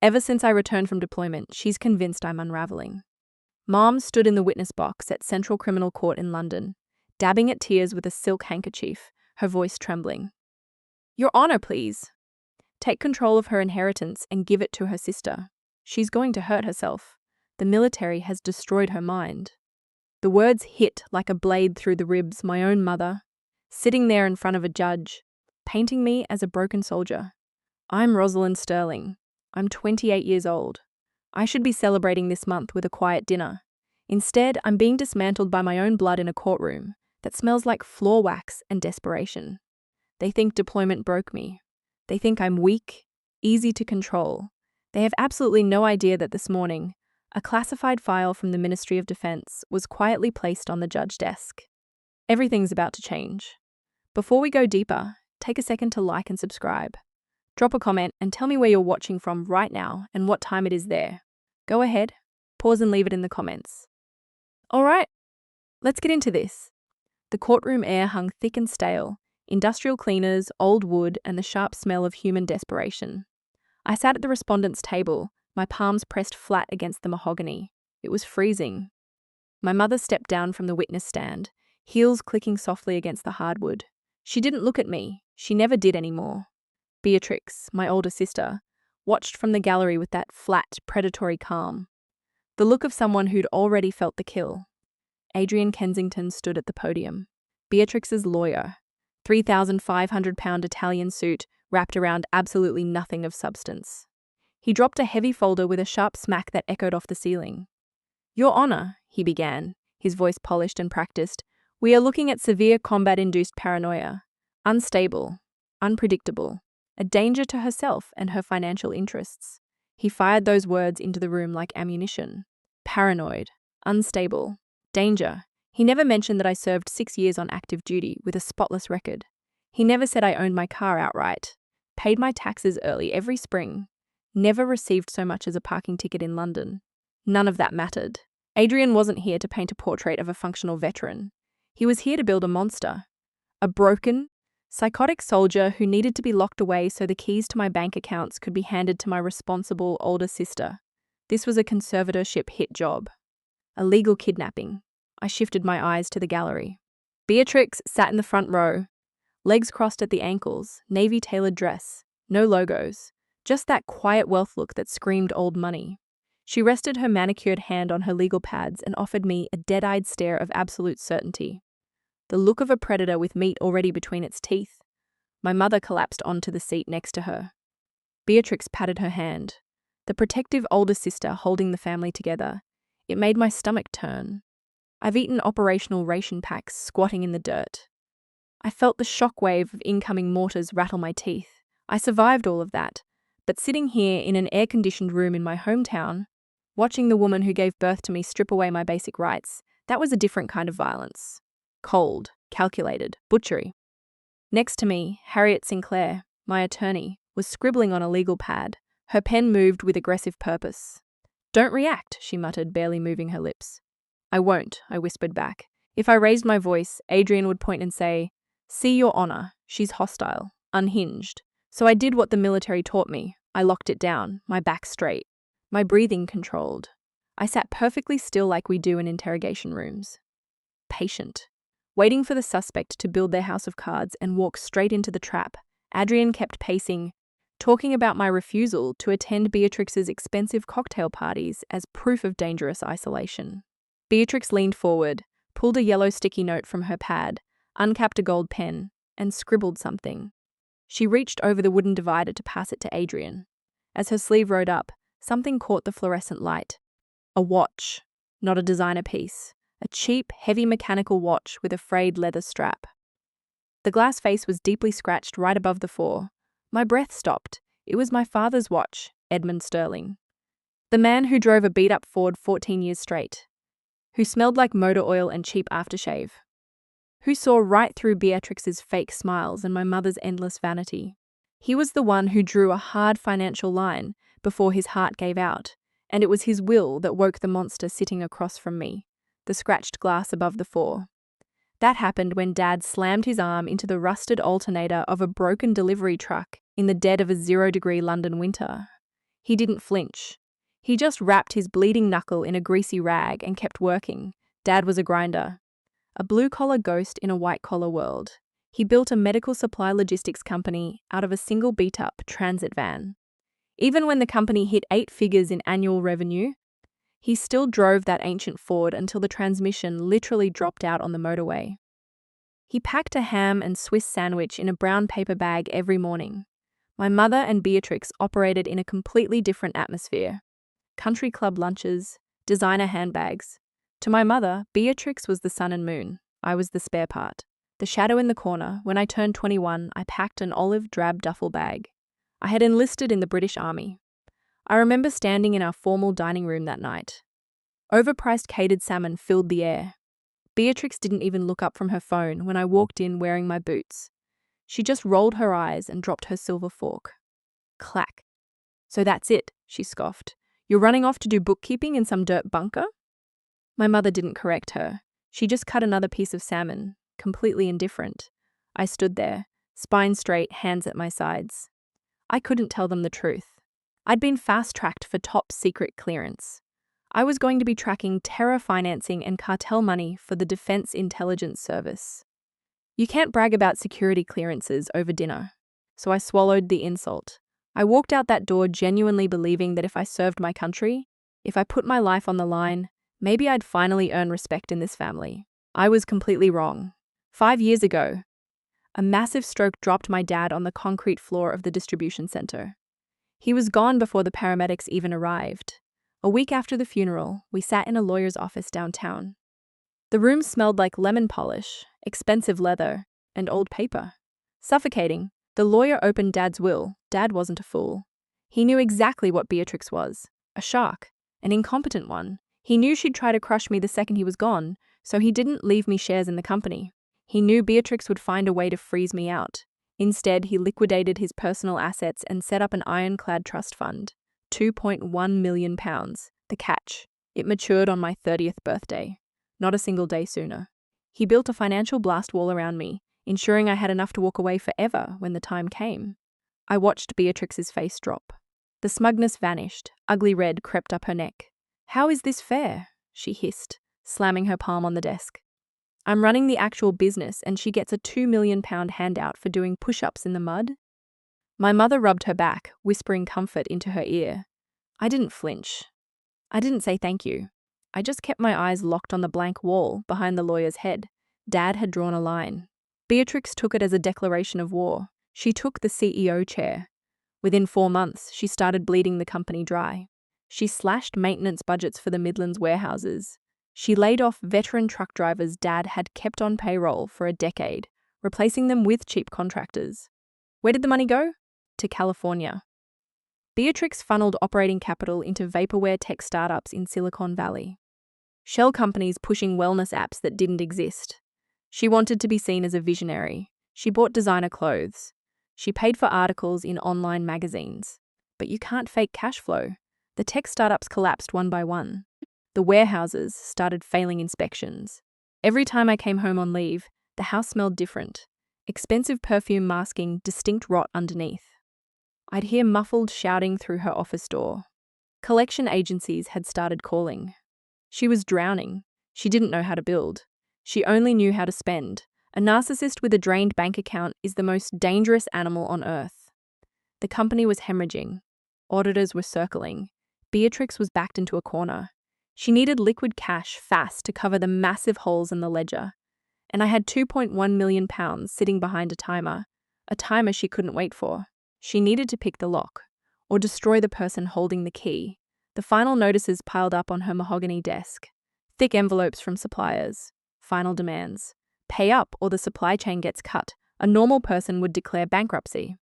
Ever since I returned from deployment, she's convinced I'm unraveling. Mom stood in the witness box at Central Criminal Court in London, dabbing at tears with a silk handkerchief, her voice trembling. Your Honor, please. Take control of her inheritance and give it to her sister. She's going to hurt herself. The military has destroyed her mind. The words hit like a blade through the ribs. My own mother, sitting there in front of a judge, painting me as a broken soldier. I'm Rosalind Sterling. I'm 28 years old. I should be celebrating this month with a quiet dinner. Instead, I'm being dismantled by my own blood in a courtroom that smells like floor wax and desperation. They think deployment broke me. They think I'm weak, easy to control. They have absolutely no idea that this morning, a classified file from the Ministry of Defense was quietly placed on the judge's desk. Everything's about to change. Before we go deeper, take a second to like and subscribe. Drop a comment and tell me where you're watching from right now and what time it is there. Go ahead, pause and leave it in the comments. All right, let's get into this. The courtroom air hung thick and stale, industrial cleaners, old wood, and the sharp smell of human desperation. I sat at the respondent's table, my palms pressed flat against the mahogany. It was freezing. My mother stepped down from the witness stand, heels clicking softly against the hardwood. She didn't look at me. She never did anymore. Beatrix, my older sister, watched from the gallery with that flat, predatory calm. The look of someone who'd already felt the kill. Adrian Kensington stood at the podium. Beatrix's lawyer. 3,500-pound Italian suit wrapped around absolutely nothing of substance. He dropped a heavy folder with a sharp smack that echoed off the ceiling. Your Honor, he began, his voice polished and practiced, we are looking at severe combat-induced paranoia. Unstable, unpredictable, a danger to herself and her financial interests. He fired those words into the room like ammunition. Paranoid, unstable, danger. He never mentioned that I served 6 years on active duty with a spotless record. He never said I owned my car outright, paid my taxes early every spring, never received so much as a parking ticket in London. None of that mattered. Adrian wasn't here to paint a portrait of a functional veteran. He was here to build a monster. A broken, psychotic soldier who needed to be locked away so the keys to my bank accounts could be handed to my responsible older sister. This was a conservatorship hit job. A legal kidnapping. I shifted my eyes to the gallery. Beatrix sat in the front row, legs crossed at the ankles, navy-tailored dress, no logos, just that quiet wealth look that screamed old money. She rested her manicured hand on her legal pads and offered me a dead-eyed stare of absolute certainty. The look of a predator with meat already between its teeth. My mother collapsed onto the seat next to her. Beatrix patted her hand, the protective older sister holding the family together. It made my stomach turn. I've eaten operational ration packs squatting in the dirt. I felt the shockwave of incoming mortars rattle my teeth. I survived all of that, but sitting here in an air-conditioned room in my hometown, watching the woman who gave birth to me strip away my basic rights, that was a different kind of violence. Cold, calculated, butchery. Next to me, Harriet Sinclair, my attorney, was scribbling on a legal pad. Her pen moved with aggressive purpose. Don't react, she muttered, barely moving her lips. I won't, I whispered back. If I raised my voice, Adrian would point and say, See, Your Honor, she's hostile, unhinged. So I did what the military taught me. I locked it down, my back straight, my breathing controlled. I sat perfectly still like we do in interrogation rooms. Patient. Waiting for the suspect to build their house of cards and walk straight into the trap, Adrian kept pacing, talking about my refusal to attend Beatrix's expensive cocktail parties as proof of dangerous isolation. Beatrix leaned forward, pulled a yellow sticky note from her pad, uncapped a gold pen, and scribbled something. She reached over the wooden divider to pass it to Adrian. As her sleeve rode up, something caught the fluorescent light. A watch, not a designer piece. A cheap, heavy mechanical watch with a frayed leather strap. The glass face was deeply scratched right above the fore. My breath stopped. It was my father's watch, Edmund Sterling. The man who drove a beat-up Ford 14 years straight. Who smelled like motor oil and cheap aftershave. Who saw right through Beatrix's fake smiles and my mother's endless vanity. He was the one who drew a hard financial line before his heart gave out, and it was his will that woke the monster sitting across from me, the scratched glass above the fore. That happened when Dad slammed his arm into the rusted alternator of a broken delivery truck in the dead of a 0-degree London winter. He didn't flinch. He just wrapped his bleeding knuckle in a greasy rag and kept working. Dad was a grinder. A blue-collar ghost in a white-collar world. He built a medical supply logistics company out of a single beat-up transit van. Even when the company hit 8 figures in annual revenue, he still drove that ancient Ford until the transmission literally dropped out on the motorway. He packed a ham and Swiss sandwich in a brown paper bag every morning. My mother and Beatrix operated in a completely different atmosphere. Country club lunches, designer handbags. To my mother, Beatrix was the sun and moon. I was the spare part. The shadow in the corner. When I turned 21, I packed an olive drab duffel bag. I had enlisted in the British Army. I remember standing in our formal dining room that night. Overpriced catered salmon filled the air. Beatrix didn't even look up from her phone when I walked in wearing my boots. She just rolled her eyes and dropped her silver fork. Clack. "So that's it," she scoffed. "You're running off to do bookkeeping in some dirt bunker?" My mother didn't correct her. She just cut another piece of salmon, completely indifferent. I stood there, spine straight, hands at my sides. I couldn't tell them the truth. I'd been fast-tracked for top secret clearance. I was going to be tracking terror financing and cartel money for the Defense Intelligence Service. You can't brag about security clearances over dinner. So I swallowed the insult. I walked out that door genuinely believing that if I served my country, if I put my life on the line, maybe I'd finally earn respect in this family. I was completely wrong. 5 years ago, a massive stroke dropped my dad on the concrete floor of the distribution center. He was gone before the paramedics even arrived. A week after the funeral, we sat in a lawyer's office downtown. The room smelled like lemon polish, expensive leather, and old paper. Suffocating, the lawyer opened Dad's will. Dad wasn't a fool. He knew exactly what Beatrix was. A shark. An incompetent one. He knew she'd try to crush me the second he was gone, so he didn't leave me shares in the company. He knew Beatrix would find a way to freeze me out. Instead, he liquidated his personal assets and set up an ironclad trust fund. £2.1 million. The catch. It matured on my 30th birthday. Not a single day sooner. He built a financial blast wall around me, ensuring I had enough to walk away forever when the time came. I watched Beatrix's face drop. The smugness vanished. Ugly red crept up her neck. "How is this fair?" she hissed, slamming her palm on the desk. "I'm running the actual business and she gets a £2 million handout for doing push-ups in the mud?" My mother rubbed her back, whispering comfort into her ear. I didn't flinch. I didn't say thank you. I just kept my eyes locked on the blank wall behind the lawyer's head. Dad had drawn a line. Beatrix took it as a declaration of war. She took the CEO chair. Within 4 months, she started bleeding the company dry. She slashed maintenance budgets for the Midlands warehouses. She laid off veteran truck drivers Dad had kept on payroll for a decade, replacing them with cheap contractors. Where did the money go? To California. Beatrix funneled operating capital into vaporware tech startups in Silicon Valley. Shell companies pushing wellness apps that didn't exist. She wanted to be seen as a visionary. She bought designer clothes. She paid for articles in online magazines. But you can't fake cash flow. The tech startups collapsed one by one. The warehouses started failing inspections. Every time I came home on leave, the house smelled different. Expensive perfume masking distinct rot underneath. I'd hear muffled shouting through her office door. Collection agencies had started calling. She was drowning. She didn't know how to build. She only knew how to spend. A narcissist with a drained bank account is the most dangerous animal on earth. The company was hemorrhaging. Auditors were circling. Beatrix was backed into a corner. She needed liquid cash fast to cover the massive holes in the ledger. And I had £2.1 million sitting behind a timer she couldn't wait for. She needed to pick the lock, or destroy the person holding the key. The final notices piled up on her mahogany desk. Thick envelopes from suppliers. Final demands. Pay up or the supply chain gets cut. A normal person would declare bankruptcy.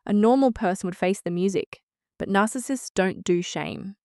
A normal person would face the music. But narcissists don't do shame.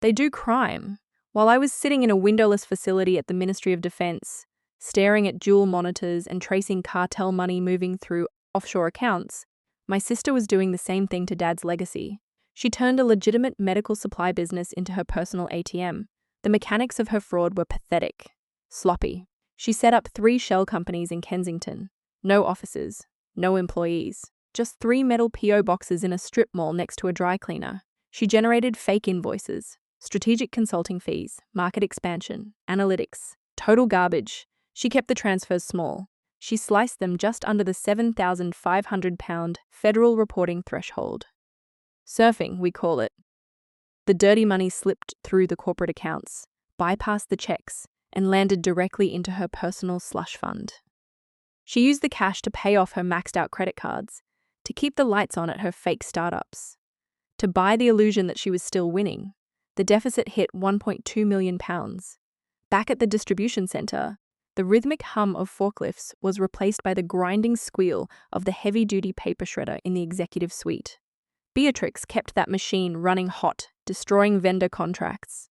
They do crime. While I was sitting in a windowless facility at the Ministry of Defense, staring at dual monitors and tracing cartel money moving through offshore accounts, my sister was doing the same thing to Dad's legacy. She turned a legitimate medical supply business into her personal ATM. The mechanics of her fraud were pathetic. Sloppy. She set up 3 shell companies in Kensington. No offices. No employees. Just 3 metal PO boxes in a strip mall next to a dry cleaner. She generated fake invoices, strategic consulting fees, market expansion, analytics, total garbage. She kept the transfers small. She sliced them just under the £7,500 federal reporting threshold. Surfing, we call it. The dirty money slipped through the corporate accounts, bypassed the checks, and landed directly into her personal slush fund. She used the cash to pay off her maxed-out credit cards, to keep the lights on at her fake startups, to buy the illusion that she was still winning. The deficit hit £1.2 million. Back at the distribution center, the rhythmic hum of forklifts was replaced by the grinding squeal of the heavy-duty paper shredder in the executive suite. Beatrix kept that machine running hot, destroying vendor contracts.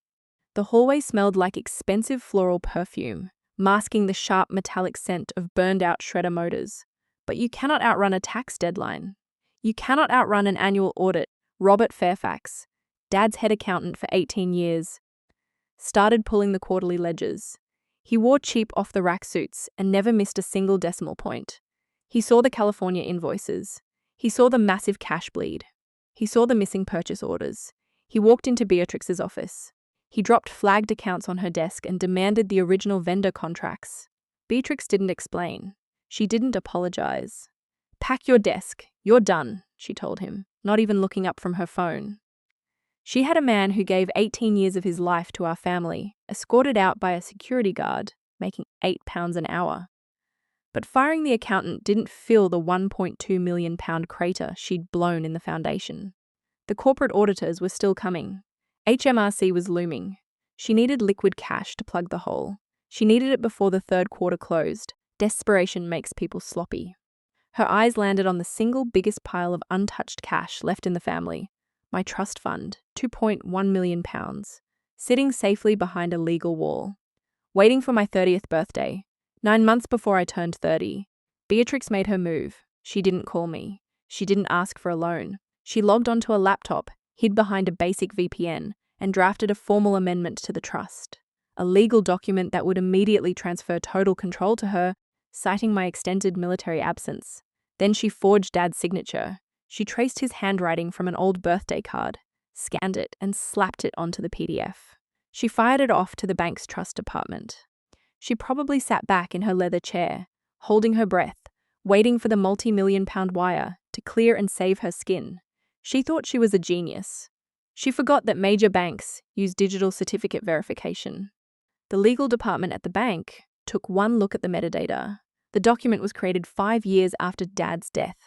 The hallway smelled like expensive floral perfume, masking the sharp metallic scent of burned-out shredder motors. But you cannot outrun a tax deadline. You cannot outrun an annual audit. Robert Fairfax, Dad's head accountant for 18 years, started pulling the quarterly ledgers. He wore cheap off-the-rack suits and never missed a single decimal point. He saw the California invoices. He saw the massive cash bleed. He saw the missing purchase orders. He walked into Beatrix's office. He dropped flagged accounts on her desk and demanded the original vendor contracts. Beatrix didn't explain. She didn't apologize. "Pack your desk. You're done," she told him, not even looking up from her phone. She had a man who gave 18 years of his life to our family, escorted out by a security guard, making £8 an hour. But firing the accountant didn't fill the £1.2 million crater she'd blown in the foundation. The corporate auditors were still coming. HMRC was looming. She needed liquid cash to plug the hole. She needed it before the third quarter closed. Desperation makes people sloppy. Her eyes landed on the single biggest pile of untouched cash left in the family. My trust fund, £2.1 million, sitting safely behind a legal wall. Waiting for my 30th birthday, 9 months before I turned 30, Beatrix made her move. She didn't call me. She didn't ask for a loan. She logged onto a laptop, hid behind a basic VPN, and drafted a formal amendment to the trust. A legal document that would immediately transfer total control to her, citing my extended military absence. Then she forged Dad's signature. She traced his handwriting from an old birthday card, scanned it, and slapped it onto the PDF. She fired it off to the bank's trust department. She probably sat back in her leather chair, holding her breath, waiting for the multi-million-pound wire to clear and save her skin. She thought she was a genius. She forgot that major banks use digital certificate verification. The legal department at the bank took one look at the metadata. The document was created 5 years after Dad's death.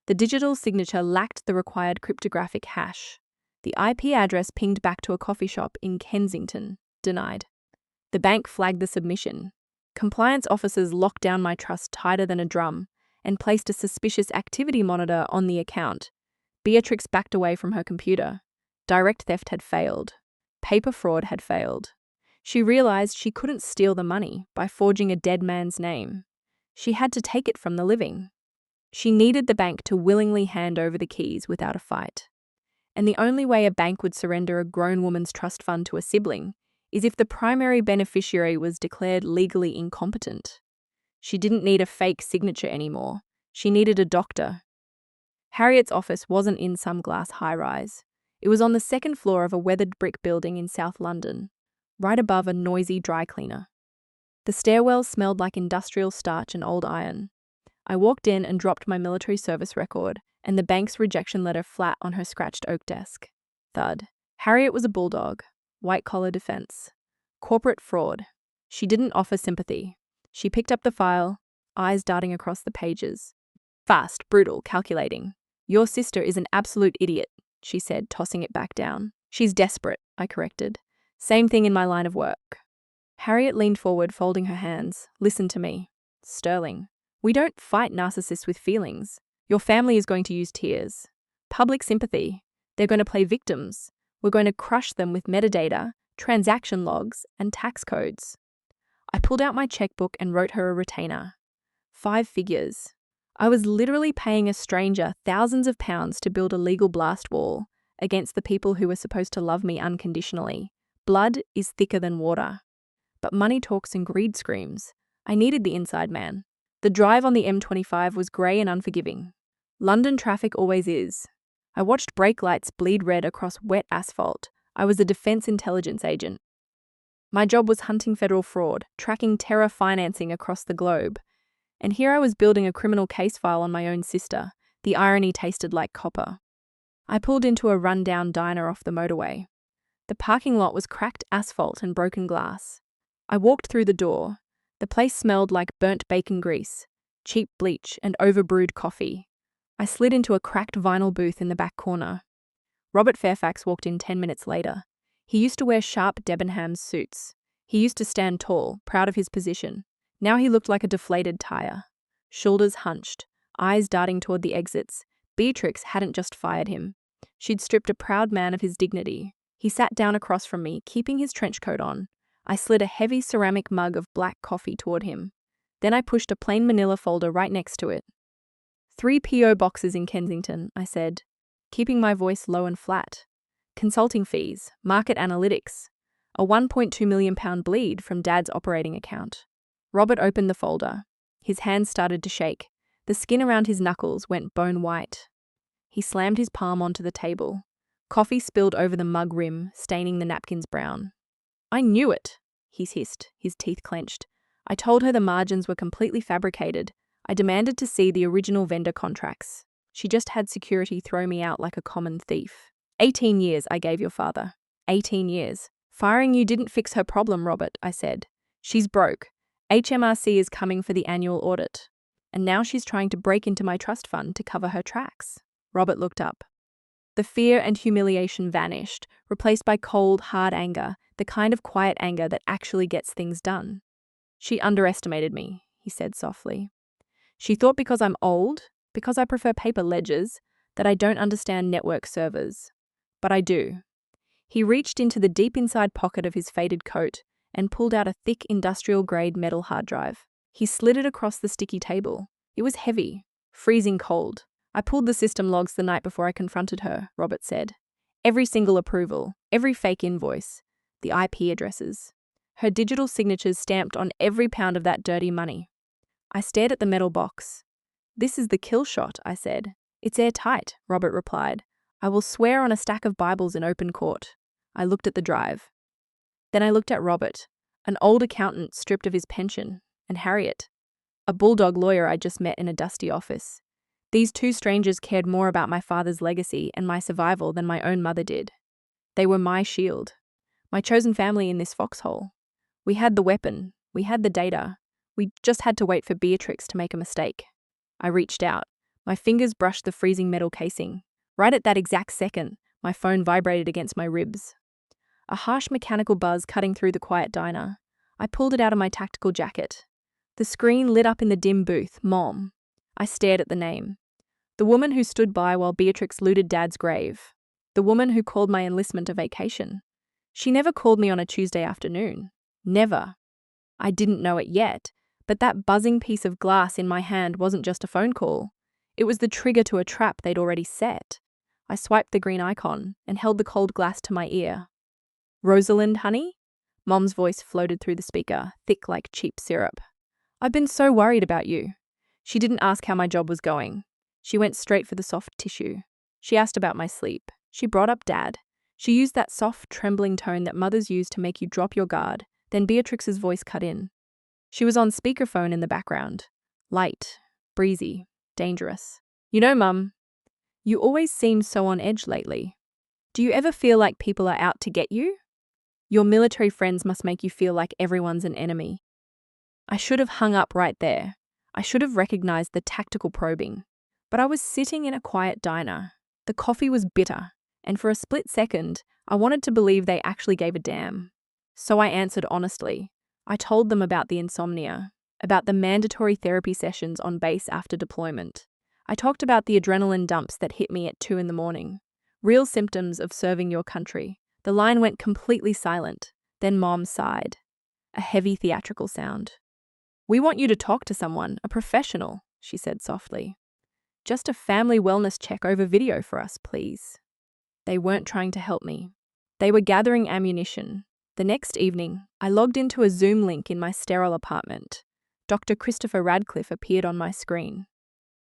The digital signature lacked the required cryptographic hash. The IP address pinged back to a coffee shop in Kensington. Denied. The bank flagged the submission. Compliance officers locked down my trust tighter than a drum and placed a suspicious activity monitor on the account. Beatrix backed away from her computer. Direct theft had failed. Paper fraud had failed. She realized she couldn't steal the money by forging a dead man's name. She had to take it from the living. She needed the bank to willingly hand over the keys without a fight. And the only way a bank would surrender a grown woman's trust fund to a sibling is if the primary beneficiary was declared legally incompetent. She didn't need a fake signature anymore. She needed a doctor. Harriet's office wasn't in some glass high-rise. It was on the second floor of a weathered brick building in South London, right above a noisy dry cleaner. The stairwell smelled like industrial starch and old iron. I walked in and dropped my military service record and the bank's rejection letter flat on her scratched oak desk. Thud. Harriet was a bulldog. White-collar defense. Corporate fraud. She didn't offer sympathy. She picked up the file, eyes darting across the pages. Fast, brutal, calculating. "Your sister is an absolute idiot," she said, tossing it back down. "She's desperate," I corrected. "Same thing in my line of work." Harriet leaned forward, folding her hands. "Listen to me. Sterling. We don't fight narcissists with feelings. Your family is going to use tears. Public sympathy. They're going to play victims. We're going to crush them with metadata, transaction logs, and tax codes." I pulled out my checkbook and wrote her a retainer. 5 figures. I was literally paying a stranger thousands of pounds to build a legal blast wall against the people who were supposed to love me unconditionally. Blood is thicker than water. But money talks and greed screams. I needed the inside man. The drive on the M25 was grey and unforgiving. London traffic always is. I watched brake lights bleed red across wet asphalt. I was a defense intelligence agent. My job was hunting federal fraud, tracking terror financing across the globe. And here I was building a criminal case file on my own sister. The irony tasted like copper. I pulled into a rundown diner off the motorway. The parking lot was cracked asphalt and broken glass. I walked through the door. The place smelled like burnt bacon grease, cheap bleach, and overbrewed coffee. I slid into a cracked vinyl booth in the back corner. Robert Fairfax walked in 10 minutes later. He used to wear sharp Debenhams suits. He used to stand tall, proud of his position. Now he looked like a deflated tire. Shoulders hunched, eyes darting toward the exits. Beatrix hadn't just fired him. She'd stripped a proud man of his dignity. He sat down across from me, keeping his trench coat on. I slid a heavy ceramic mug of black coffee toward him. Then I pushed a plain manila folder right next to it. 3 P.O. boxes in Kensington, I said, keeping my voice low and flat. Consulting fees, market analytics, a £1.2 million bleed from Dad's operating account. Robert opened the folder. His hands started to shake. The skin around his knuckles went bone white. He slammed his palm onto the table. Coffee spilled over the mug rim, staining the napkins brown. "I knew it," he hissed, his teeth clenched. "I told her the margins were completely fabricated. I demanded to see the original vendor contracts. She just had security throw me out like a common thief. 18 years I gave your father. 18 years. Firing you didn't fix her problem, Robert," I said. "She's broke. HMRC is coming for the annual audit. And now she's trying to break into my trust fund to cover her tracks." Robert looked up. The fear and humiliation vanished, replaced by cold, hard anger, the kind of quiet anger that actually gets things done. "She underestimated me," he said softly. "She thought because I'm old, because I prefer paper ledgers, that I don't understand network servers. But I do." He reached into the deep inside pocket of his faded coat and pulled out a thick industrial-grade metal hard drive. He slid it across the sticky table. It was heavy, freezing cold. "I pulled the system logs the night before I confronted her," Robert said. "Every single approval, every fake invoice, the IP addresses. Her digital signatures stamped on every pound of that dirty money." I stared at the metal box. "This is the kill shot," I said. "It's airtight," Robert replied. "I will swear on a stack of Bibles in open court." I looked at the drive. Then I looked at Robert, an old accountant stripped of his pension, and Harriet, a bulldog lawyer I'd just met in a dusty office. These two strangers cared more about my father's legacy and my survival than my own mother did. They were my shield, my chosen family in this foxhole. We had the weapon, we had the data. We just had to wait for Beatrix to make a mistake. I reached out. My fingers brushed the freezing metal casing. Right at that exact second, my phone vibrated against my ribs. A harsh mechanical buzz cutting through the quiet diner. I pulled it out of my tactical jacket. The screen lit up in the dim booth, Mom. I stared at the name. The woman who stood by while Beatrix looted Dad's grave. The woman who called my enlistment a vacation. She never called me on a Tuesday afternoon. Never. I didn't know it yet, but that buzzing piece of glass in my hand wasn't just a phone call. It was the trigger to a trap they'd already set. I swiped the green icon and held the cold glass to my ear. "Rosalind, honey?" Mom's voice floated through the speaker, thick like cheap syrup. "I've been so worried about you." She didn't ask how my job was going. She went straight for the soft tissue. She asked about my sleep. She brought up Dad. She used that soft, trembling tone that mothers use to make you drop your guard. Then Beatrix's voice cut in. She was on speakerphone in the background. Light, breezy, dangerous. "You know, Mum, you always seem so on edge lately. Do you ever feel like people are out to get you? Your military friends must make you feel like everyone's an enemy." I should have hung up right there. I should have recognized the tactical probing. But I was sitting in a quiet diner. The coffee was bitter, and for a split second, I wanted to believe they actually gave a damn. So I answered honestly. I told them about the insomnia, about the mandatory therapy sessions on base after deployment. I talked about the adrenaline dumps that hit me at 2 a.m. Real symptoms of serving your country. The line went completely silent. Then Mom sighed. A heavy theatrical sound. "We want you to talk to someone, a professional," she said softly. "Just a family wellness check over video for us, please." They weren't trying to help me. They were gathering ammunition. The next evening, I logged into a Zoom link in my sterile apartment. Dr. Christopher Radcliffe appeared on my screen.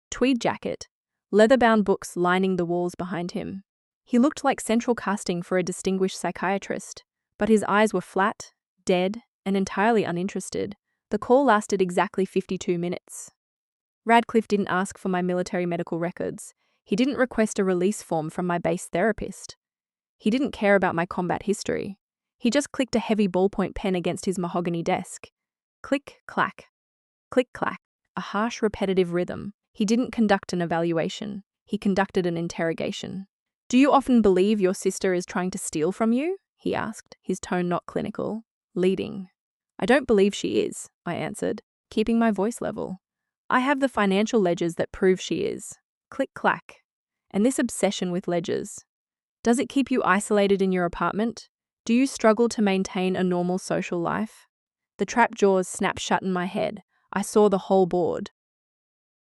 Tweed jacket, leather-bound books lining the walls behind him. He looked like central casting for a distinguished psychiatrist, but his eyes were flat, dead, and entirely uninterested. The call lasted exactly 52 minutes. Radcliffe didn't ask for my military medical records. He didn't request a release form from my base therapist. He didn't care about my combat history. He just clicked a heavy ballpoint pen against his mahogany desk. Click, clack. Click, clack. A harsh, repetitive rhythm. He didn't conduct an evaluation. He conducted an interrogation. "Do you often believe your sister is trying to steal from you?" he asked, his tone not clinical, leading. "I don't believe she is," I answered, keeping my voice level. "I have the financial ledgers that prove she is." Click, clack. And this obsession with ledgers. Does it keep you isolated in your apartment? Do you struggle to maintain a normal social life? The trap jaws snapped shut in my head. I saw the whole board.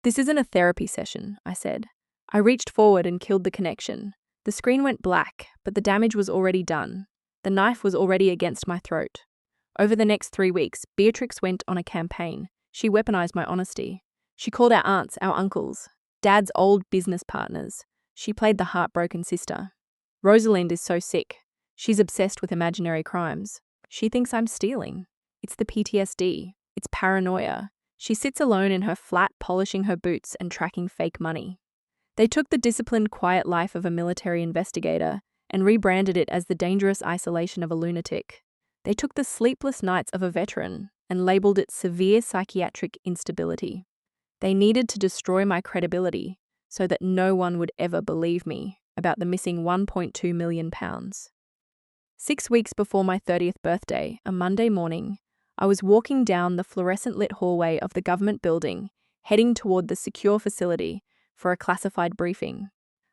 "This isn't a therapy session," I said. I reached forward and killed the connection. The screen went black, but the damage was already done. The knife was already against my throat. Over the next 3 weeks, Beatrix went on a campaign. She weaponized my honesty. She called our aunts, our uncles, Dad's old business partners. She played the heartbroken sister. "Rosalind is so sick. She's obsessed with imaginary crimes. She thinks I'm stealing. It's the PTSD. It's paranoia. She sits alone in her flat, polishing her boots and tracking fake money." They took the disciplined, quiet life of a military investigator and rebranded it as the dangerous isolation of a lunatic. They took the sleepless nights of a veteran and labeled it severe psychiatric instability. They needed to destroy my credibility so that no one would ever believe me about the missing £1.2 million. 6 weeks before my 30th birthday, a Monday morning, I was walking down the fluorescent-lit hallway of the government building, heading toward the secure facility for a classified briefing.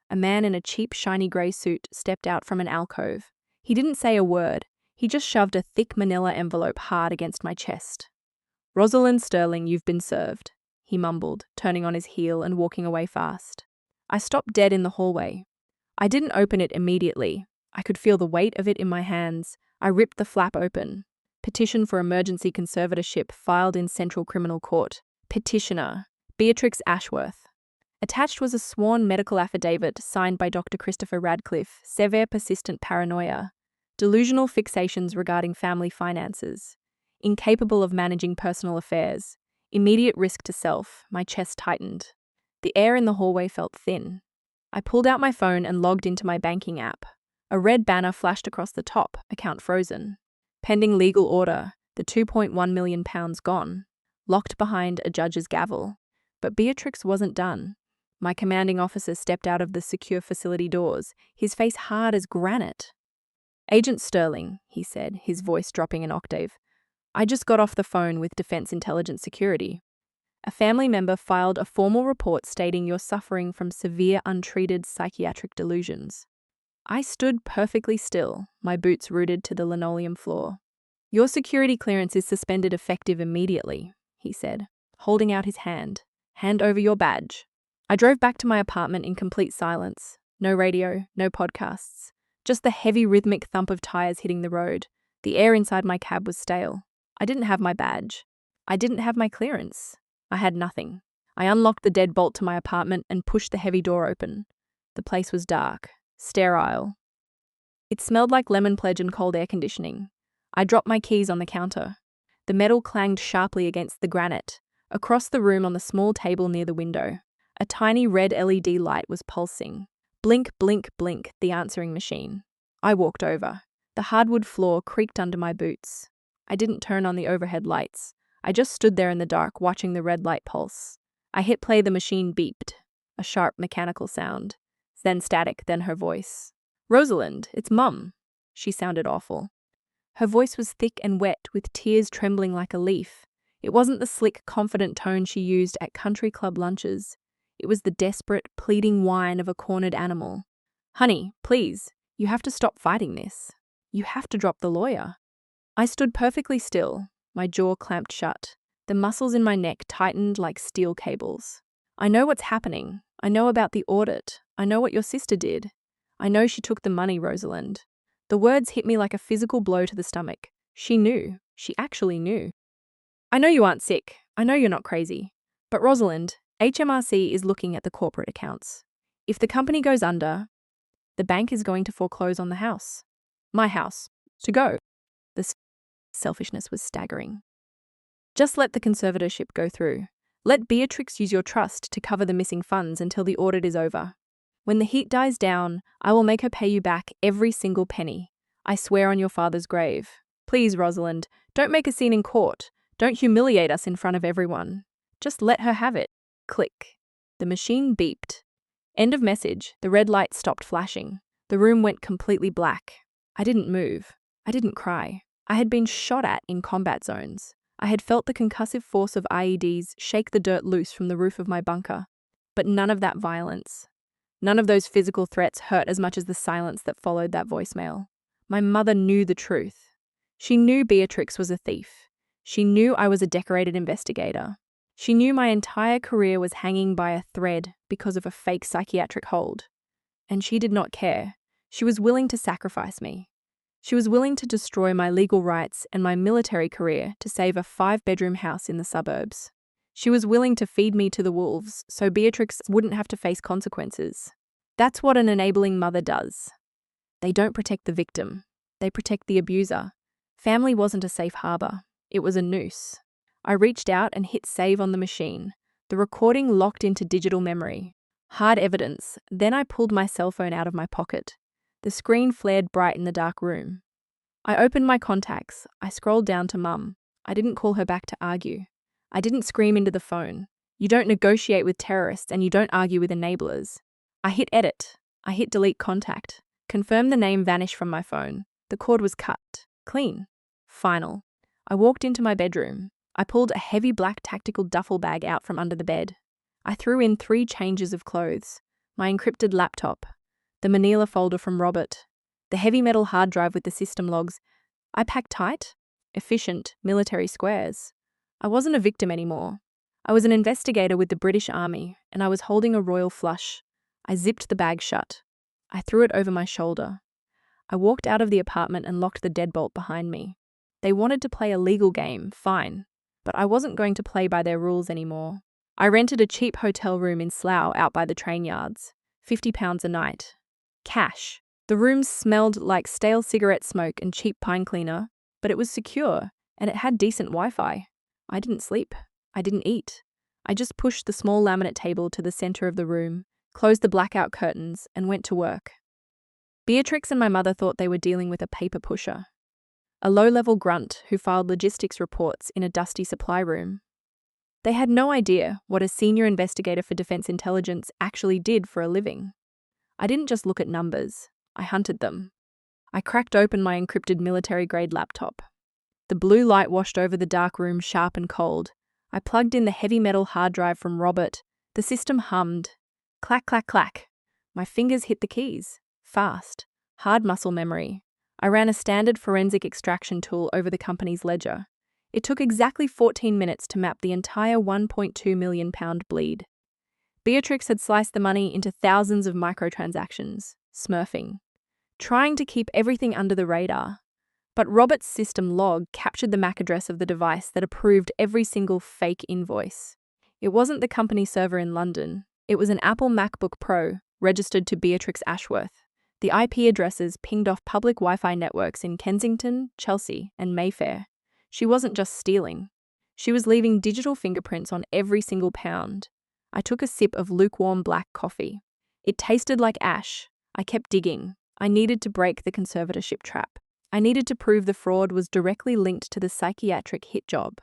A man in a cheap, shiny grey suit stepped out from an alcove. He didn't say a word. He just shoved a thick manila envelope hard against my chest. "Rosalind Sterling, you've been served," he mumbled, turning on his heel and walking away fast. I stopped dead in the hallway. I didn't open it immediately. I could feel the weight of it in my hands. I ripped the flap open. "Petition for emergency conservatorship filed in Central Criminal Court. Petitioner, Beatrix Ashworth." Attached was a sworn medical affidavit signed by Dr. Christopher Radcliffe, severe persistent paranoia, delusional fixations regarding family finances, incapable of managing personal affairs, immediate risk to self. My chest tightened. The air in the hallway felt thin. I pulled out my phone and logged into my banking app. A red banner flashed across the top, account frozen. Pending legal order, the £2.1 million gone, locked behind a judge's gavel. But Beatrix wasn't done. My commanding officer stepped out of the secure facility doors, his face hard as granite. "Agent Sterling," he said, his voice dropping an octave. "I just got off the phone with Defense Intelligence Security. A family member filed a formal report stating you're suffering from severe untreated psychiatric delusions." I stood perfectly still, my boots rooted to the linoleum floor. "Your security clearance is suspended effective immediately," he said, holding out his hand. "Hand over your badge." I drove back to my apartment in complete silence. No radio, no podcasts. Just the heavy rhythmic thump of tires hitting the road. The air inside my cab was stale. I didn't have my badge. I didn't have my clearance. I had nothing. I unlocked the deadbolt to my apartment and pushed the heavy door open. The place was dark, sterile. It smelled like lemon pledge and cold air conditioning. I dropped my keys on the counter. The metal clanged sharply against the granite. Across the room on the small table near the window, a tiny red LED light was pulsing. Blink, blink, blink, the answering machine. I walked over. The hardwood floor creaked under my boots. I didn't turn on the overhead lights. I just stood there in the dark, watching the red light pulse. I hit play, the machine beeped. A sharp mechanical sound. Then static, then her voice. "Rosalind, it's Mum." She sounded awful. Her voice was thick and wet, with tears trembling like a leaf. It wasn't the slick, confident tone she used at country club lunches. It was the desperate, pleading whine of a cornered animal. "Honey, please, you have to stop fighting this. You have to drop the lawyer." I stood perfectly still, my jaw clamped shut. The muscles in my neck tightened like steel cables. "I know what's happening. I know about the audit. I know what your sister did. I know she took the money, Rosalind." The words hit me like a physical blow to the stomach. She knew. She actually knew. "I know you aren't sick. I know you're not crazy. But Rosalind, HMRC is looking at the corporate accounts. If the company goes under, the bank is going to foreclose on the house. My house. To go. The selfishness was staggering. Just let the conservatorship go through. Let Beatrix use your trust to cover the missing funds until the audit is over. When the heat dies down, I will make her pay you back every single penny. I swear on your father's grave. Please, Rosalind, don't make a scene in court. Don't humiliate us in front of everyone. Just let her have it. Click. The machine beeped. End of message. The red light stopped flashing. The room went completely black. I didn't move. I didn't cry. I had been shot at in combat zones. I had felt the concussive force of IEDs shake the dirt loose from the roof of my bunker. But none of that violence. None of those physical threats hurt as much as the silence that followed that voicemail. My mother knew the truth. She knew Beatrix was a thief. She knew I was a decorated investigator. She knew my entire career was hanging by a thread because of a fake psychiatric hold. And she did not care. She was willing to sacrifice me. She was willing to destroy my legal rights and my military career to save a 5-bedroom house in the suburbs. She was willing to feed me to the wolves so Beatrix wouldn't have to face consequences. That's what an enabling mother does. They don't protect the victim. They protect the abuser. Family wasn't a safe harbor. It was a noose. I reached out and hit save on the machine. The recording locked into digital memory. Hard evidence. Then I pulled my cell phone out of my pocket. The screen flared bright in the dark room. I opened my contacts. I scrolled down to Mum. I didn't call her back to argue. I didn't scream into the phone. You don't negotiate with terrorists and you don't argue with enablers. I hit edit. I hit delete contact. Confirm the name vanished from my phone. The cord was cut. Clean. Final. I walked into my bedroom. I pulled a heavy black tactical duffel bag out from under the bed. I threw in 3 changes of clothes. My encrypted laptop. The manila folder from Robert. The heavy metal hard drive with the system logs. I packed tight. Efficient military squares. I wasn't a victim anymore. I was an investigator with the British Army, and I was holding a royal flush. I zipped the bag shut. I threw it over my shoulder. I walked out of the apartment and locked the deadbolt behind me. They wanted to play a legal game, fine, but I wasn't going to play by their rules anymore. I rented a cheap hotel room in Slough out by the train yards. £50 a night. Cash. The room smelled like stale cigarette smoke and cheap pine cleaner, but it was secure, and it had decent Wi-Fi. I didn't sleep. I didn't eat. I just pushed the small laminate table to the center of the room, closed the blackout curtains, and went to work. Beatrix and my mother thought they were dealing with a paper pusher, a low-level grunt who filed logistics reports in a dusty supply room. They had no idea what a senior investigator for defense intelligence actually did for a living. I didn't just look at numbers. I hunted them. I cracked open my encrypted military-grade laptop. The blue light washed over the dark room sharp and cold. I plugged in the heavy metal hard drive from Robert. The system hummed. Clack, clack, clack. My fingers hit the keys. Fast. Hard muscle memory. I ran a standard forensic extraction tool over the company's ledger. It took exactly 14 minutes to map the entire £1.2 million bleed. Beatrix had sliced the money into thousands of microtransactions, smurfing, trying to keep everything under the radar. But Robert's system log captured the MAC address of the device that approved every single fake invoice. It wasn't the company server in London. It was an Apple MacBook Pro registered to Beatrix Ashworth. The IP addresses pinged off public Wi-Fi networks in Kensington, Chelsea, and Mayfair. She wasn't just stealing. She was leaving digital fingerprints on every single pound. I took a sip of lukewarm black coffee. It tasted like ash. I kept digging. I needed to break the conservatorship trap. I needed to prove the fraud was directly linked to the psychiatric hit job.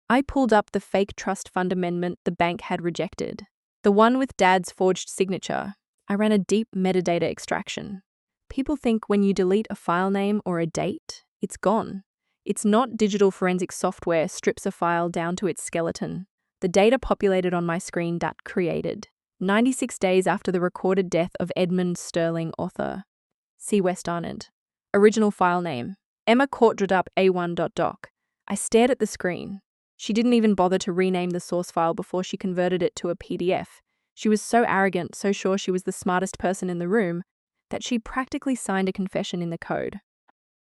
I pulled up the fake trust fund amendment the bank had rejected, the one with Dad's forged signature. I ran a deep metadata extraction. People think when you delete a file name or a date, it's gone. It's not. Digital forensic software strips a file down to its skeleton. The data populated on my screen that created 96 days after the recorded death of Edmund Sterling, author. C. West Arnott. Original file name. Emma Courtdradup A1.doc. I stared at the screen. She didn't even bother to rename the source file before she converted it to a PDF. She was so arrogant, so sure she was the smartest person in the room, that she practically signed a confession in the code.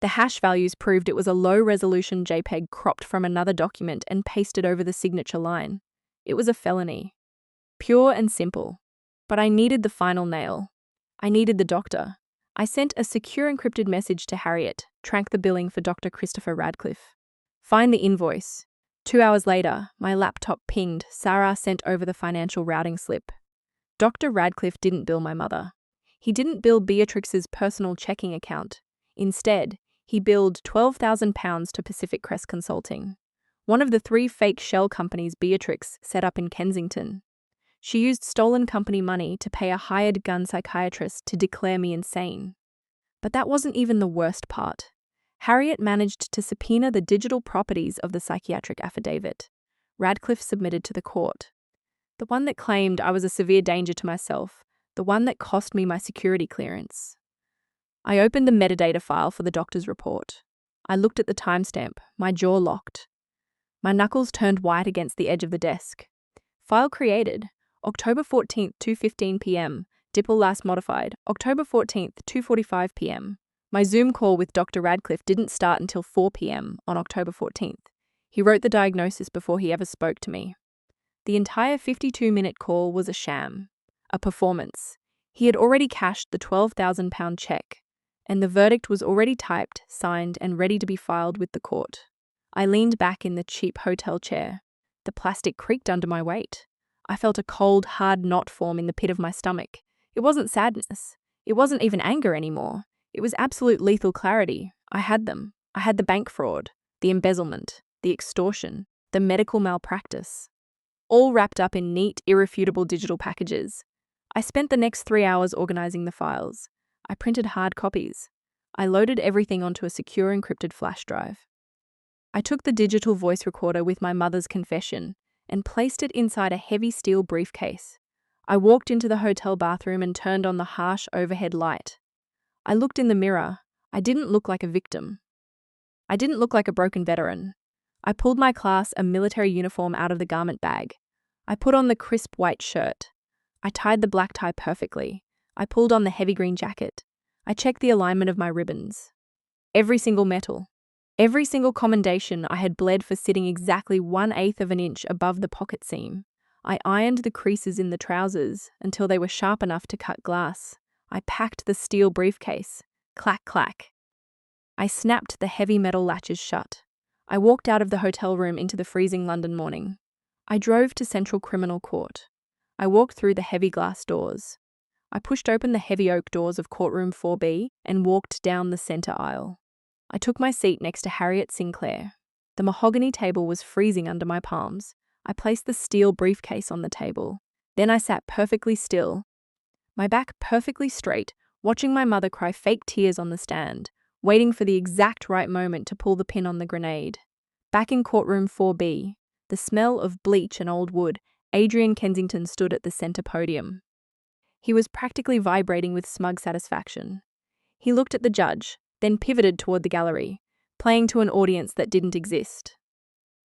The hash values proved it was a low-resolution JPEG cropped from another document and pasted over the signature line. It was a felony. Pure and simple. But I needed the final nail. I needed the doctor. I sent a secure encrypted message to Harriet, track the billing for Dr. Christopher Radcliffe. Find the invoice. 2 hours later, my laptop pinged. Sarah sent over the financial routing slip. Dr. Radcliffe didn't bill my mother. He didn't bill Beatrix's personal checking account. Instead, he billed £12,000 to Pacific Crest Consulting, one of the 3 fake shell companies Beatrix set up in Kensington. She used stolen company money to pay a hired gun psychiatrist to declare me insane. But that wasn't even the worst part. Harriet managed to subpoena the digital properties of the psychiatric affidavit Radcliffe submitted to the court. The one that claimed I was a severe danger to myself, the one that cost me my security clearance. I opened the metadata file for the doctor's report. I looked at the timestamp, my jaw locked. My knuckles turned white against the edge of the desk. File created, October 14th, 2:15 p.m. DIPL last modified, October 14th, 2:45 p.m. My Zoom call with Dr. Radcliffe didn't start until 4 p.m. on October 14th. He wrote the diagnosis before he ever spoke to me. The entire 52-minute call was a sham, a performance. He had already cashed the £12,000 check, and the verdict was already typed, signed, and ready to be filed with the court. I leaned back in the cheap hotel chair. The plastic creaked under my weight. I felt a cold, hard knot form in the pit of my stomach. It wasn't sadness. It wasn't even anger anymore. It was absolute lethal clarity. I had them. I had the bank fraud, the embezzlement, the extortion, the medical malpractice, all wrapped up in neat, irrefutable digital packages. I spent the next 3 hours organizing the files. I printed hard copies. I loaded everything onto a secure encrypted flash drive. I took the digital voice recorder with my mother's confession and placed it inside a heavy steel briefcase. I walked into the hotel bathroom and turned on the harsh overhead light. I looked in the mirror. I didn't look like a victim. I didn't look like a broken veteran. I pulled my class a military uniform out of the garment bag. I put on the crisp white shirt. I tied the black tie perfectly. I pulled on the heavy green jacket. I checked the alignment of my ribbons. Every single metal. Every single commendation I had bled for sitting exactly 1/8 of an inch above the pocket seam. I ironed the creases in the trousers until they were sharp enough to cut glass. I packed the steel briefcase. Clack, clack. I snapped the heavy metal latches shut. I walked out of the hotel room into the freezing London morning. I drove to Central Criminal Court. I walked through the heavy glass doors. I pushed open the heavy oak doors of courtroom 4B and walked down the centre aisle. I took my seat next to Harriet Sinclair. The mahogany table was freezing under my palms. I placed the steel briefcase on the table. Then I sat perfectly still, my back perfectly straight, watching my mother cry fake tears on the stand, waiting for the exact right moment to pull the pin on the grenade. Back in courtroom 4B, the smell of bleach and old wood, Adrian Kensington stood at the centre podium. He was practically vibrating with smug satisfaction. He looked at the judge, then pivoted toward the gallery, playing to an audience that didn't exist.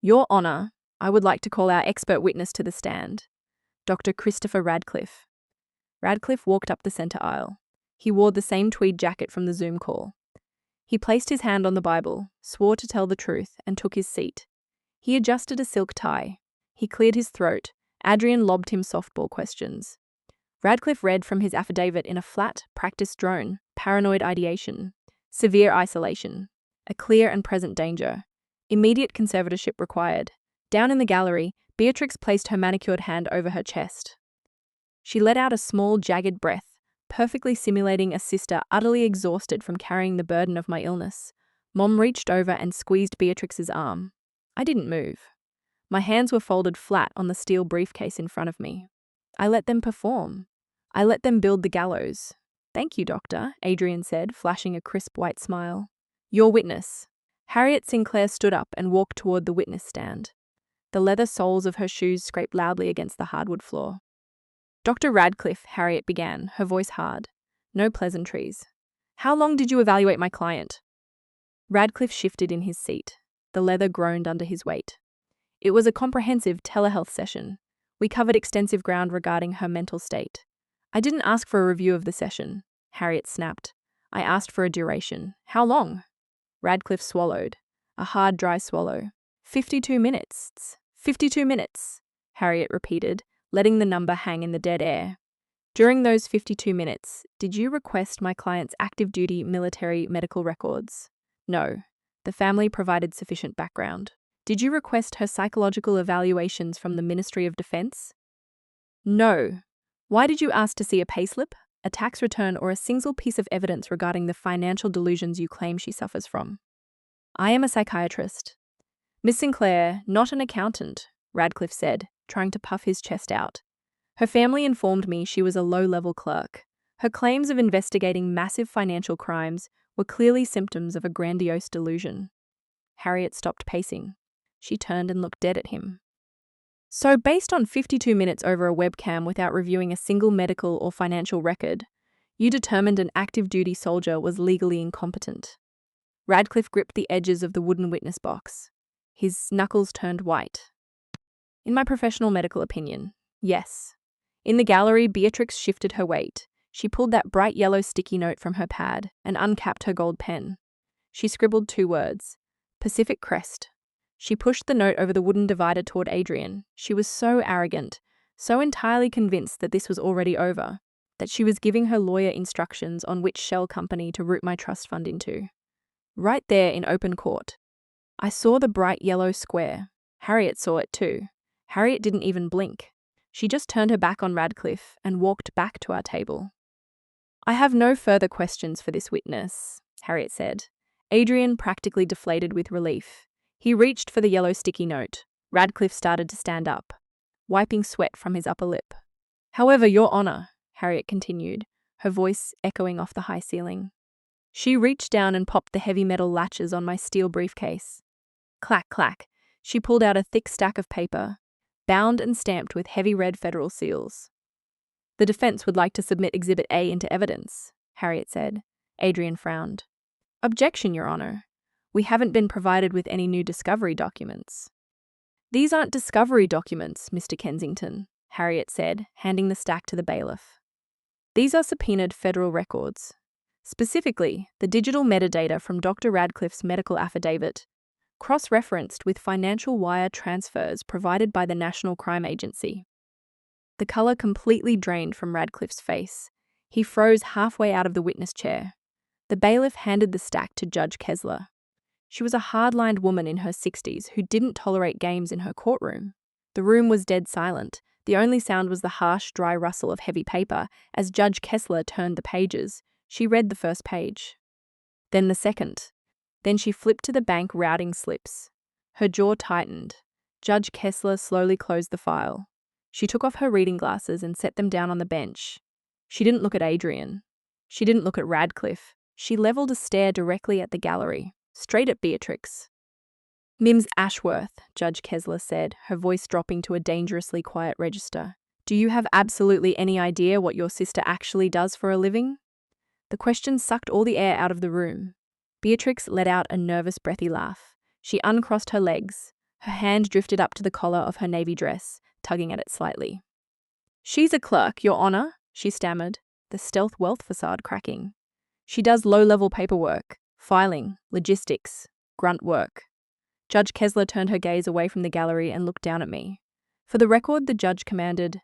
Your Honour, I would like to call our expert witness to the stand, Dr. Christopher Radcliffe. Radcliffe walked up the centre aisle. He wore the same tweed jacket from the Zoom call. He placed his hand on the Bible, swore to tell the truth, and took his seat. He adjusted a silk tie. He cleared his throat. Adrian lobbed him softball questions. Radcliffe read from his affidavit in a flat, practiced drone: paranoid ideation, severe isolation, a clear and present danger, immediate conservatorship required. Down in the gallery, Beatrix placed her manicured hand over her chest. She let out a small, jagged breath, perfectly simulating a sister utterly exhausted from carrying the burden of my illness. Mom reached over and squeezed Beatrix's arm. I didn't move. My hands were folded flat on the steel briefcase in front of me. I let them perform. I let them build the gallows. Thank you, Doctor, Adrian said, flashing a crisp white smile. Your witness. Harriet Sinclair stood up and walked toward the witness stand. The leather soles of her shoes scraped loudly against the hardwood floor. Dr. Radcliffe, Harriet began, her voice hard. No pleasantries. How long did you evaluate my client? Radcliffe shifted in his seat. The leather groaned under his weight. It was a comprehensive telehealth session. We covered extensive ground regarding her mental state. I didn't ask for a review of the session, Harriet snapped. I asked for a duration. How long? Radcliffe swallowed. A hard, dry swallow. 52 minutes. 52 minutes, Harriet repeated, letting the number hang in the dead air. During those 52 minutes, did you request my client's active duty military medical records? No. The family provided sufficient background. Did you request her psychological evaluations from the Ministry of Defense? No. Why did you ask to see a payslip, a tax return, or a single piece of evidence regarding the financial delusions you claim she suffers from? I am a psychiatrist. Miss Sinclair, not an accountant, Radcliffe said, trying to puff his chest out. Her family informed me she was a low-level clerk. Her claims of investigating massive financial crimes were clearly symptoms of a grandiose delusion. Harriet stopped pacing. She turned and looked dead at him. So, based on 52 minutes over a webcam without reviewing a single medical or financial record, you determined an active duty soldier was legally incompetent. Radcliffe gripped the edges of the wooden witness box. His knuckles turned white. In my professional medical opinion, yes. In the gallery, Beatrix shifted her weight. She pulled that bright yellow sticky note from her pad and uncapped her gold pen. She scribbled 2 words, Pacific Crest. She pushed the note over the wooden divider toward Adrian. She was so arrogant, so entirely convinced that this was already over, that she was giving her lawyer instructions on which shell company to route my trust fund into. Right there in open court. I saw the bright yellow square. Harriet saw it too. Harriet didn't even blink. She just turned her back on Radcliffe and walked back to our table. I have no further questions for this witness, Harriet said. Adrian practically deflated with relief. He reached for the yellow sticky note. Radcliffe started to stand up, wiping sweat from his upper lip. However, Your Honor, Harriet continued, her voice echoing off the high ceiling. She reached down and popped the heavy metal latches on my steel briefcase. Clack, clack. She pulled out a thick stack of paper, bound and stamped with heavy red federal seals. The defense would like to submit Exhibit A into evidence, Harriet said. Adrian frowned. Objection, Your Honor. We haven't been provided with any new discovery documents. These aren't discovery documents, Mr. Kensington, Harriet said, handing the stack to the bailiff. These are subpoenaed federal records. Specifically, the digital metadata from Dr. Radcliffe's medical affidavit, cross-referenced with financial wire transfers provided by the National Crime Agency. The colour completely drained from Radcliffe's face. He froze halfway out of the witness chair. The bailiff handed the stack to Judge Kessler. She was a hard-lined woman in her 60s who didn't tolerate games in her courtroom. The room was dead silent. The only sound was the harsh, dry rustle of heavy paper as Judge Kessler turned the pages. She read the first page. Then the second. Then she flipped to the bank routing slips. Her jaw tightened. Judge Kessler slowly closed the file. She took off her reading glasses and set them down on the bench. She didn't look at Adrian. She didn't look at Radcliffe. She leveled a stare directly at the gallery, straight at Beatrix. Mims Ashworth, Judge Kessler said, her voice dropping to a dangerously quiet register. Do you have absolutely any idea what your sister actually does for a living? The question sucked all the air out of the room. Beatrix let out a nervous, breathy laugh. She uncrossed her legs. Her hand drifted up to the collar of her navy dress, tugging at it slightly. She's a clerk, Your Honor, she stammered, the stealth wealth facade cracking. She does low-level paperwork, filing, logistics, grunt work. Judge Kessler turned her gaze away from the gallery and looked down at me. For the record, the judge commanded,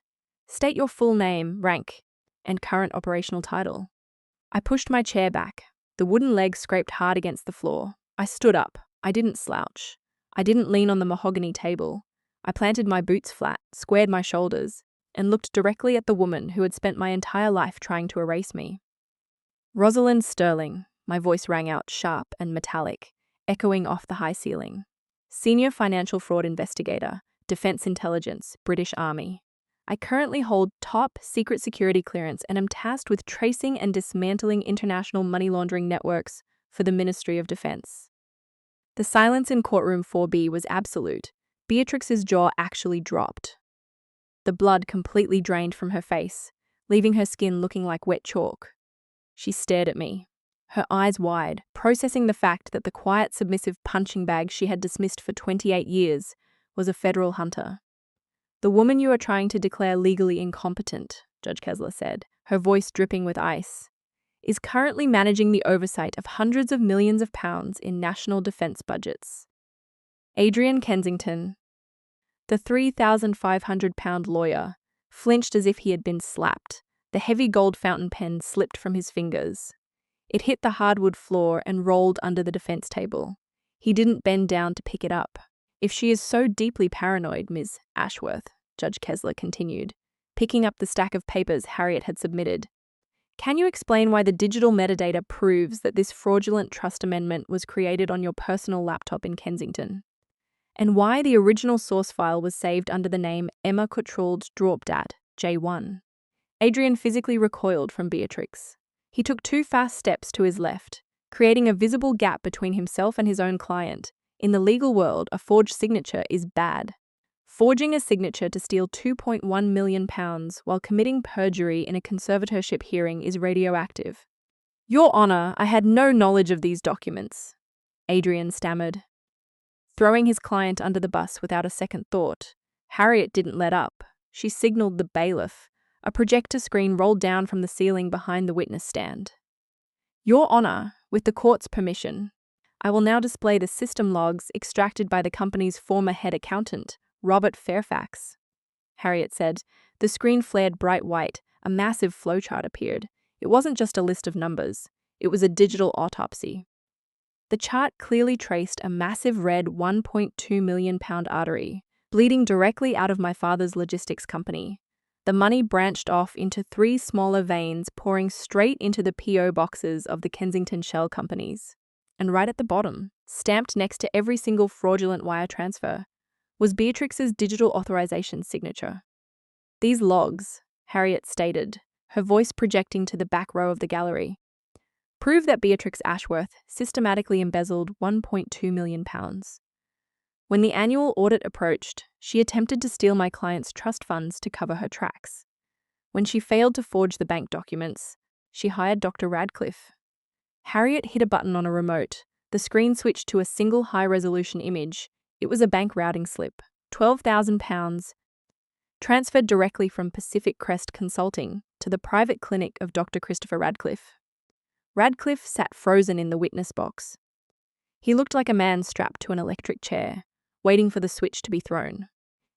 State your full name, rank, and current operational title. I pushed my chair back. The wooden leg scraped hard against the floor. I stood up. I didn't slouch. I didn't lean on the mahogany table. I planted my boots flat, squared my shoulders, and looked directly at the woman who had spent my entire life trying to erase me. Rosalind Sterling, my voice rang out sharp and metallic, echoing off the high ceiling. Senior Financial Fraud Investigator, Defense Intelligence, British Army. I currently hold top secret security clearance and am tasked with tracing and dismantling international money laundering networks for the Ministry of Defense. The silence in courtroom 4B was absolute. Beatrix's jaw actually dropped. The blood completely drained from her face, leaving her skin looking like wet chalk. She stared at me, her eyes wide, processing the fact that the quiet, submissive punching bag she had dismissed for 28 years was a federal hunter. The woman you are trying to declare legally incompetent, Judge Kessler said, her voice dripping with ice, is currently managing the oversight of hundreds of millions of pounds in national defense budgets. Adrian Kensington, the £3,500 lawyer, flinched as if he had been slapped. The heavy gold fountain pen slipped from his fingers. It hit the hardwood floor and rolled under the defense table. He didn't bend down to pick it up. "If she is so deeply paranoid, Ms. Ashworth," Judge Kessler continued, picking up the stack of papers Harriet had submitted, "can you explain why the digital metadata proves that this fraudulent trust amendment was created on your personal laptop in Kensington? And why the original source file was saved under the name Emma Cottrell's Drawpdat, J1? Adrian physically recoiled from Beatrix. He took 2 fast steps to his left, creating a visible gap between himself and his own client. In the legal world, a forged signature is bad. Forging a signature to steal £2.1 million while committing perjury in a conservatorship hearing is radioactive. "Your Honor, I had no knowledge of these documents," Adrian stammered. Throwing his client under the bus without a second thought, Harriet didn't let up. She signaled the bailiff. A projector screen rolled down from the ceiling behind the witness stand. "Your Honor, with the court's permission, I will now display the system logs extracted by the company's former head accountant, Robert Fairfax," Harriet said. The screen flared bright white. A massive flowchart appeared. It wasn't just a list of numbers. It was a digital autopsy. The chart clearly traced a massive red £1.2 million artery, bleeding directly out of my father's logistics company. The money branched off into 3 smaller veins pouring straight into the P.O. boxes of the Kensington shell companies. And right at the bottom, stamped next to every single fraudulent wire transfer, was Beatrix's digital authorization signature. "These logs," Harriet stated, her voice projecting to the back row of the gallery, "prove that Beatrix Ashworth systematically embezzled £1.2 million. When the annual audit approached, she attempted to steal my client's trust funds to cover her tracks. When she failed to forge the bank documents, she hired Dr. Radcliffe." Harriet hit a button on a remote. The screen switched to a single high-resolution image. It was a bank routing slip, £12,000, transferred directly from Pacific Crest Consulting to the private clinic of Dr. Christopher Radcliffe. Radcliffe sat frozen in the witness box. He looked like a man strapped to an electric chair, waiting for the switch to be thrown.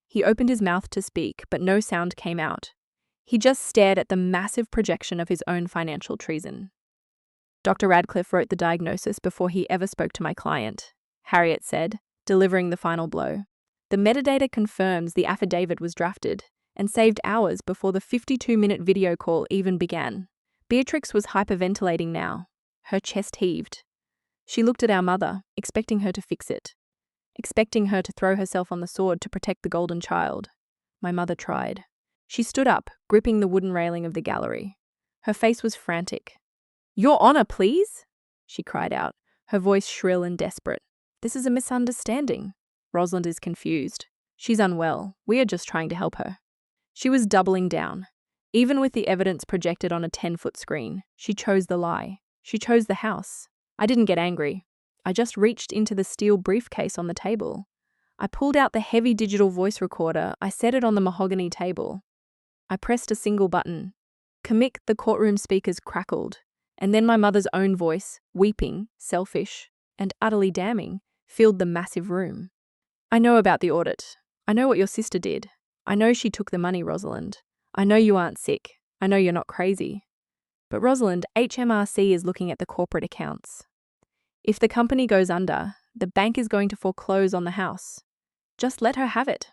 He opened his mouth to speak, but no sound came out. He just stared at the massive projection of his own financial treason. "Dr. Radcliffe wrote the diagnosis before he ever spoke to my client," Harriet said, delivering the final blow. "The metadata confirms the affidavit was drafted and saved hours before the 52-minute video call even began." Beatrix was hyperventilating now. Her chest heaved. She looked at our mother, expecting her to fix it, expecting her to throw herself on the sword to protect the golden child. My mother tried. She stood up, gripping the wooden railing of the gallery. Her face was frantic. "Your Honor, please!" she cried out, her voice shrill and desperate. "This is a misunderstanding. Rosalind is confused. She's unwell. We are just trying to help her." She was doubling down. Even with the evidence projected on a 10-foot screen, she chose the lie. She chose the house. I didn't get angry. I just reached into the steel briefcase on the table. I pulled out the heavy digital voice recorder. I set it on the mahogany table. I pressed a single button. Comic, the courtroom speakers crackled, and then my mother's own voice, weeping, selfish, and utterly damning, filled the massive room. "I know about the audit. I know what your sister did. I know she took the money, Rosalind. I know you aren't sick. I know you're not crazy. But Rosalind, HMRC is looking at the corporate accounts. If the company goes under, the bank is going to foreclose on the house. Just let her have it."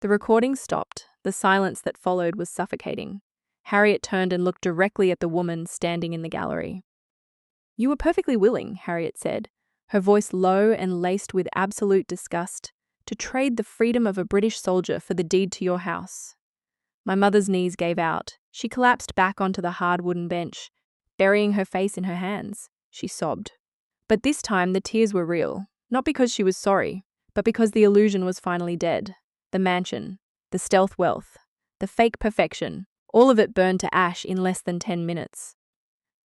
The recording stopped. The silence that followed was suffocating. Harriet turned and looked directly at the woman standing in the gallery. "You were perfectly willing," Harriet said, her voice low and laced with absolute disgust, "to trade the freedom of a British soldier for the deed to your house." My mother's knees gave out. She collapsed back onto the hard wooden bench, burying her face in her hands. She sobbed. But this time the tears were real, not because she was sorry, but because the illusion was finally dead. The mansion, the stealth wealth, the fake perfection, all of it burned to ash in less than 10 minutes.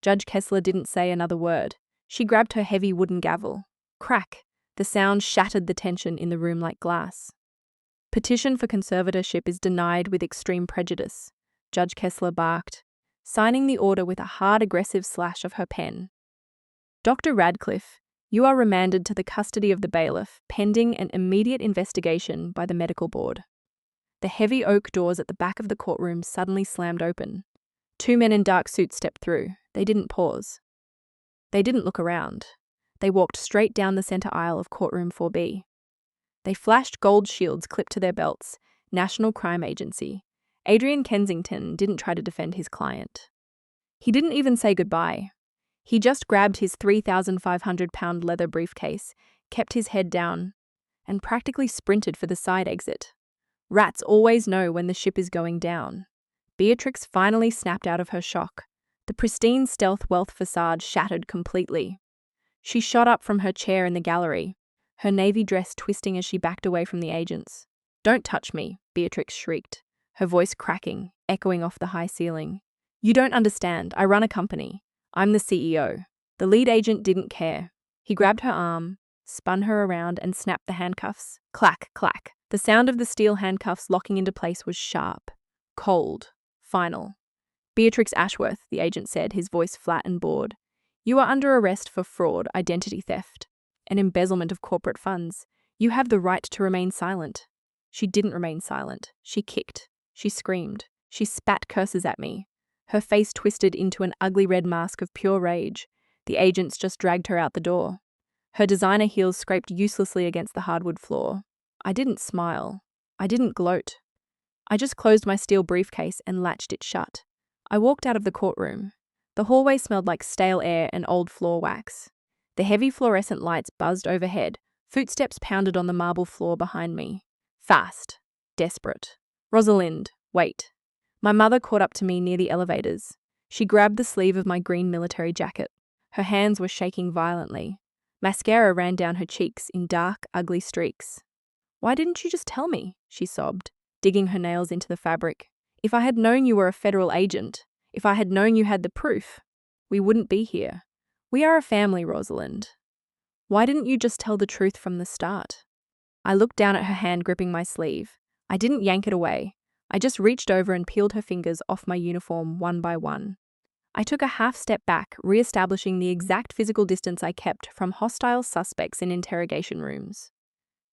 Judge Kessler didn't say another word. She grabbed her heavy wooden gavel. Crack! The sound shattered the tension in the room like glass. "Petition for conservatorship is denied with extreme prejudice," Judge Kessler barked, signing the order with a hard, aggressive slash of her pen. "Dr. Radcliffe, you are remanded to the custody of the bailiff pending an immediate investigation by the medical board." The heavy oak doors at the back of the courtroom suddenly slammed open. Two men in dark suits stepped through. They didn't pause. They didn't look around. They walked straight down the center aisle of courtroom 4B. They flashed gold shields clipped to their belts. National Crime Agency. Adrian Kensington didn't try to defend his client. He didn't even say goodbye. He just grabbed his 3,500-pound leather briefcase, kept his head down, and practically sprinted for the side exit. Rats always know when the ship is going down. Beatrix finally snapped out of her shock. The pristine stealth wealth facade shattered completely. She shot up from her chair in the gallery, her navy dress twisting as she backed away from the agents. "Don't touch me," Beatrix shrieked, her voice cracking, echoing off the high ceiling. "You don't understand. I run a company. I'm the CEO." The lead agent didn't care. He grabbed her arm, spun her around, and snapped the handcuffs. Clack, clack. The sound of the steel handcuffs locking into place was sharp, cold, final. "Beatrix Ashworth," the agent said, his voice flat and bored. "You are under arrest for fraud, identity theft, and embezzlement of corporate funds. You have the right to remain silent." She didn't remain silent. She kicked. She screamed. She spat curses at me. Her face twisted into an ugly red mask of pure rage. The agents just dragged her out the door. Her designer heels scraped uselessly against the hardwood floor. I didn't smile. I didn't gloat. I just closed my steel briefcase and latched it shut. I walked out of the courtroom. The hallway smelled like stale air and old floor wax. The heavy fluorescent lights buzzed overhead. Footsteps pounded on the marble floor behind me. Fast. Desperate. "Rosalind, wait." My mother caught up to me near the elevators. She grabbed the sleeve of my green military jacket. Her hands were shaking violently. Mascara ran down her cheeks in dark, ugly streaks. "Why didn't you just tell me?" she sobbed, digging her nails into the fabric. "If I had known you were a federal agent, if I had known you had the proof, we wouldn't be here. We are a family, Rosalind. Why didn't you just tell the truth from the start?" I looked down at her hand gripping my sleeve. I didn't yank it away. I just reached over and peeled her fingers off my uniform one by one. I took a half step back, re-establishing the exact physical distance I kept from hostile suspects in interrogation rooms.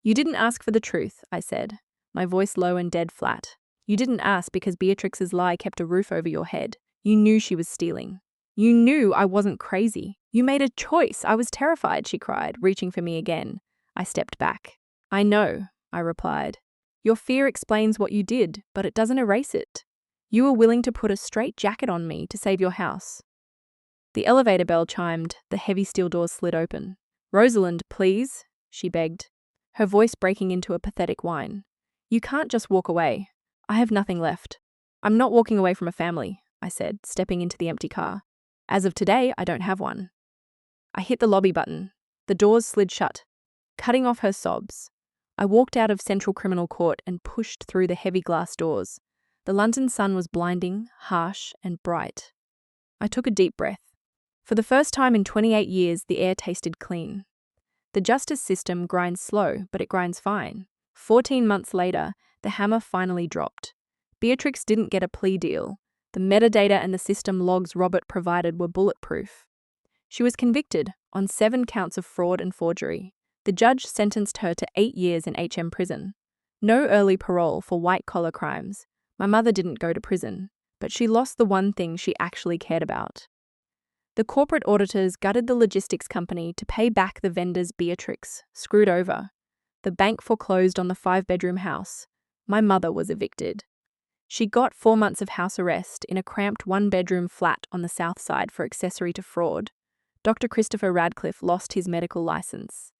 "You didn't ask for the truth," I said, my voice low and dead flat. "You didn't ask because Beatrix's lie kept a roof over your head. You knew she was stealing. You knew I wasn't crazy. You made a choice. I was terrified," she cried, reaching for me again. I stepped back. "I know," I replied. "Your fear explains what you did, but it doesn't erase it. You were willing to put a straitjacket on me to save your house." The elevator bell chimed, the heavy steel doors slid open. "Rosalind, please," she begged, her voice breaking into a pathetic whine. "You can't just walk away. I have nothing left." "I'm not walking away from a family," I said, stepping into the empty car. "As of today, I don't have one." I hit the lobby button. The doors slid shut, cutting off her sobs. I walked out of Central Criminal Court and pushed through the heavy glass doors. The London sun was blinding, harsh, and bright. I took a deep breath. For the first time in 28 years, the air tasted clean. The justice system grinds slow, but it grinds fine. 14 months later, the hammer finally dropped. Beatrix didn't get a plea deal. The metadata and the system logs Robert provided were bulletproof. She was convicted on 7 counts of fraud and forgery. The judge sentenced her to 8 years in HM prison. No early parole for white-collar crimes. My mother didn't go to prison, but she lost the one thing she actually cared about. The corporate auditors gutted the logistics company to pay back the vendors Beatrix screwed over. The bank foreclosed on the 5-bedroom house. My mother was evicted. She got 4 months of house arrest in a cramped 1-bedroom flat on the south side for accessory to fraud. Dr. Christopher Radcliffe lost his medical license.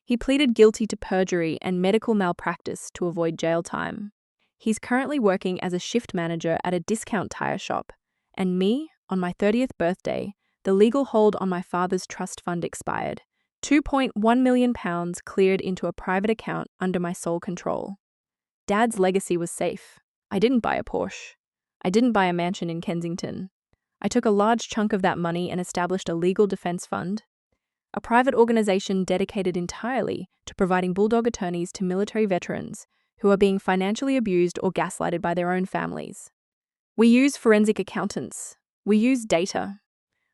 He pleaded guilty to perjury and medical malpractice to avoid jail time. He's currently working as a shift manager at a discount tire shop. And me, on my 30th birthday, the legal hold on my father's trust fund expired. £2.1 million cleared into a private account under my sole control. Dad's legacy was safe. I didn't buy a Porsche. I didn't buy a mansion in Kensington. I took a large chunk of that money and established a legal defense fund, a private organization dedicated entirely to providing bulldog attorneys to military veterans who are being financially abused or gaslighted by their own families. We use forensic accountants. We use data.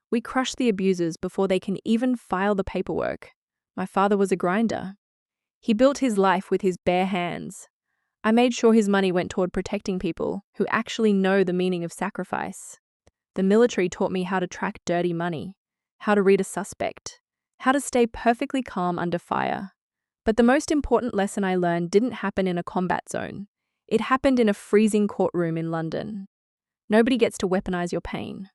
We crush the abusers before they can even file the paperwork. My father was a grinder. He built his life with his bare hands. I made sure his money went toward protecting people who actually know the meaning of sacrifice. The military taught me how to track dirty money, how to read a suspect, how to stay perfectly calm under fire. But the most important lesson I learned didn't happen in a combat zone. It happened in a freezing courtroom in London. Nobody gets to weaponize your pain.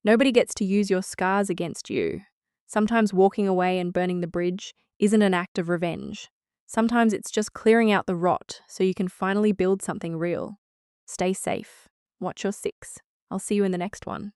Nobody gets to use your scars against you. Sometimes walking away and burning the bridge isn't an act of revenge. Sometimes it's just clearing out the rot so you can finally build something real. Stay safe. Watch your six. I'll see you in the next one.